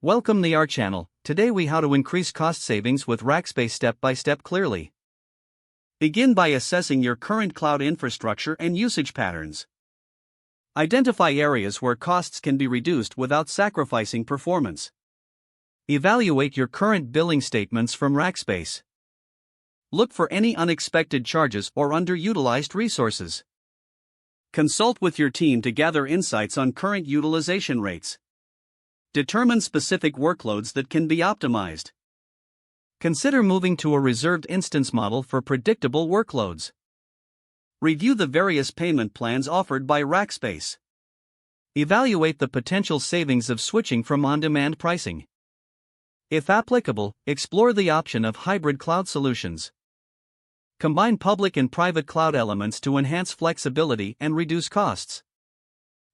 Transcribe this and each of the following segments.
Welcome to our channel. Today we how to increase cost savings with Rackspace step by step clearly. Begin by assessing your current cloud infrastructure and usage patterns. Identify areas where costs can be reduced without sacrificing performance. Evaluate your current billing statements from Rackspace. Look for any unexpected charges or underutilized resources. Consult with your team to gather insights on current utilization rates. Determine specific workloads that can be optimized. Consider moving to a reserved instance model for predictable workloads. Review the various payment plans offered by Rackspace. Evaluate the potential savings of switching from on-demand pricing. If applicable, explore the option of hybrid cloud solutions. Combine public and private cloud elements to enhance flexibility and reduce costs.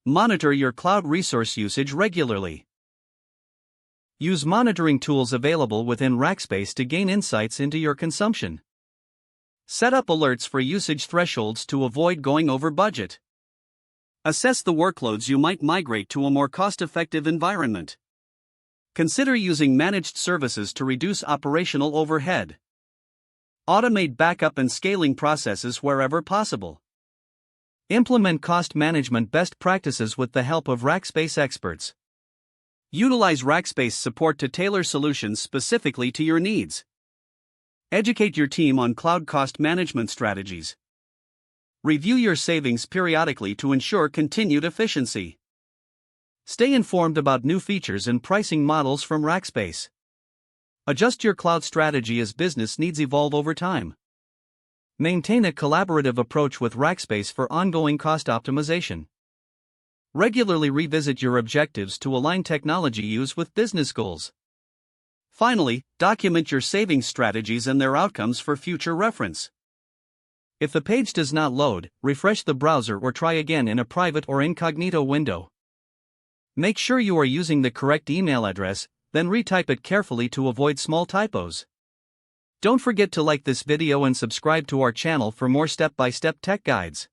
Monitor your cloud resource usage regularly. Use monitoring tools available within Rackspace to gain insights into your consumption. Set up alerts for usage thresholds to avoid going over budget. Assess the workloads you might migrate to a more cost-effective environment. Consider using managed services to reduce operational overhead. Automate backup and scaling processes wherever possible. Implement cost management best practices with the help of Rackspace experts. Utilize Rackspace support to tailor solutions specifically to your needs. Educate your team on cloud cost management strategies. Review your savings periodically to ensure continued efficiency. Stay informed about new features and pricing models from Rackspace. Adjust your cloud strategy as business needs evolve over time. Maintain a collaborative approach with Rackspace for ongoing cost optimization. Regularly revisit your objectives to align technology use with business goals. Finally, document your savings strategies and their outcomes for future reference. If the page does not load, refresh the browser or try again in a private or incognito window. Make sure you are using the correct email address, then retype it carefully to avoid small typos. Don't forget to like this video and subscribe to our channel for more step-by-step tech guides.